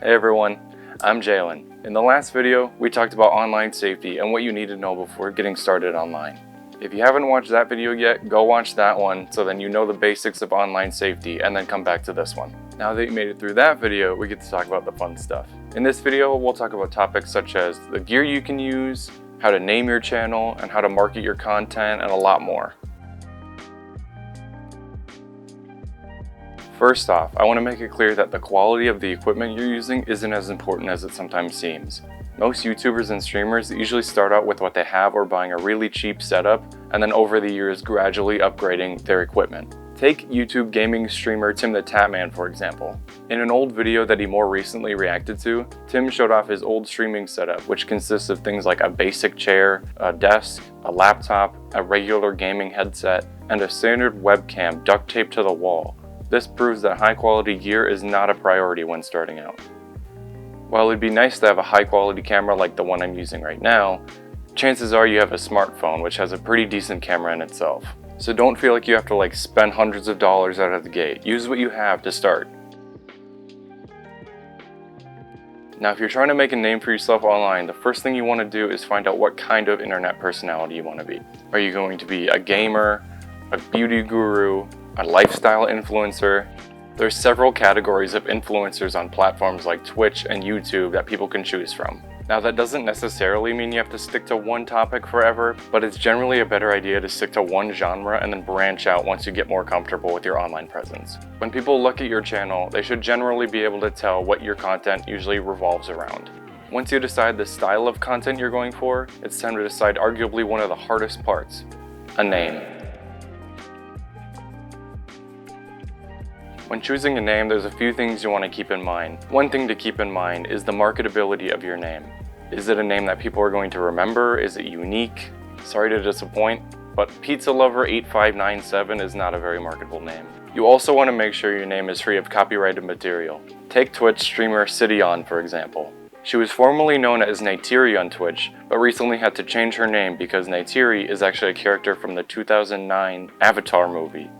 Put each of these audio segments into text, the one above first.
Hey everyone, I'm Jaelon. In the last video, we talked about online safety and what you need to know before getting started online. If you haven't watched that video yet, go watch that one so then you know the basics of online safety and then come back to this one. Now that you made it through that video, we get to talk about the fun stuff. In this video, we'll talk about topics such as the gear you can use, how to name your channel, and how to market your content, and a lot more. First off, I want to make it clear that the quality of the equipment you're using isn't as important as it sometimes seems. Most YouTubers and streamers usually start out with what they have or buying a really cheap setup, and then over the years gradually upgrading their equipment. Take YouTube gaming streamer Tim the Tatman for example. In an old video that he more recently reacted to, Tim showed off his old streaming setup, which consists of things like a basic chair, a desk, a laptop, a regular gaming headset, and a standard webcam duct taped to the wall. This proves that high quality gear is not a priority when starting out. While it'd be nice to have a high quality camera like the one I'm using right now, chances are you have a smartphone which has a pretty decent camera in itself. So don't feel like you have to spend hundreds of dollars out of the gate. Use what you have to start. Now if you're trying to make a name for yourself online, the first thing you want to do is find out what kind of internet personality you want to be. Are you going to be a gamer, a beauty guru, a lifestyle influencer? There's several categories of influencers on platforms like Twitch and YouTube that people can choose from. Now that doesn't necessarily mean you have to stick to one topic forever, but it's generally a better idea to stick to one genre and then branch out once you get more comfortable with your online presence. When people look at your channel, they should generally be able to tell what your content usually revolves around. Once you decide the style of content you're going for, it's time to decide arguably one of the hardest parts: a name. When choosing a name, there's a few things you want to keep in mind. One thing to keep in mind is the marketability of your name. Is it a name that people are going to remember? Is it unique? Sorry to disappoint, but Pizza Lover 8597 is not a very marketable name. You also want to make sure your name is free of copyrighted material. Take Twitch streamer Jaelon for example. She was formerly known as Neytiri on Twitch, but recently had to change her name because Neytiri is actually a character from the 2009 Avatar movie.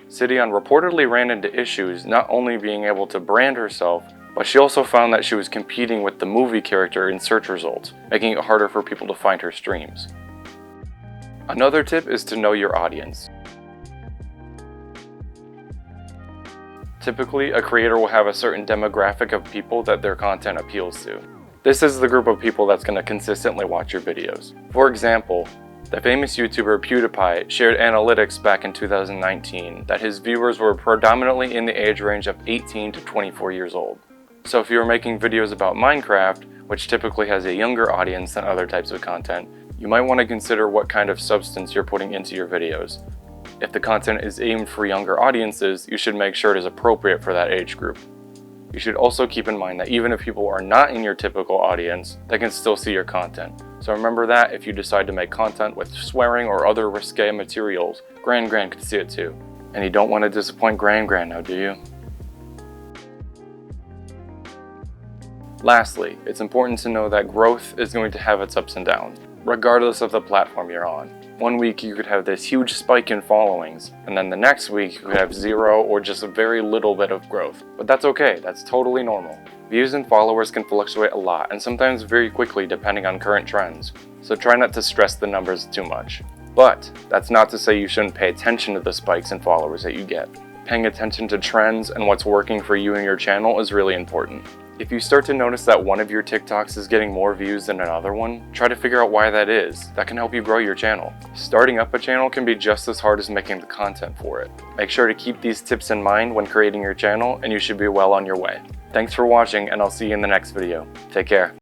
Jaelon reportedly ran into issues not only being able to brand herself, but she also found that she was competing with the movie character in search results, making it harder for people to find her streams. Another tip is to know your audience. Typically, a creator will have a certain demographic of people that their content appeals to. This is the group of people that's going to consistently watch your videos. For example, the famous YouTuber PewDiePie shared analytics back in 2019 that his viewers were predominantly in the age range of 18 to 24 years old. So if you are making videos about Minecraft, which typically has a younger audience than other types of content, you might want to consider what kind of substance you're putting into your videos. If the content is aimed for younger audiences, you should make sure it is appropriate for that age group. You should also keep in mind that even if people are not in your typical audience, they can still see your content. So remember that if you decide to make content with swearing or other risque materials, Gran could see it too. And you don't want to disappoint Gran now, do you? Lastly, it's important to know that growth is going to have its ups and downs, regardless of the platform you're on. One week you could have this huge spike in followings, and then the next week you could have zero or just a very little bit of growth. But that's okay, that's totally normal. Views and followers can fluctuate a lot, and sometimes very quickly depending on current trends, so try not to stress the numbers too much. But that's not to say you shouldn't pay attention to the spikes in followers that you get. Paying attention to trends and what's working for you and your channel is really important. If you start to notice that one of your TikToks is getting more views than another one, try to figure out why that is. That can help you grow your channel. Starting up a channel can be just as hard as making the content for it. Make sure to keep these tips in mind when creating your channel, and you should be well on your way. Thanks for watching, and I'll see you in the next video. Take care.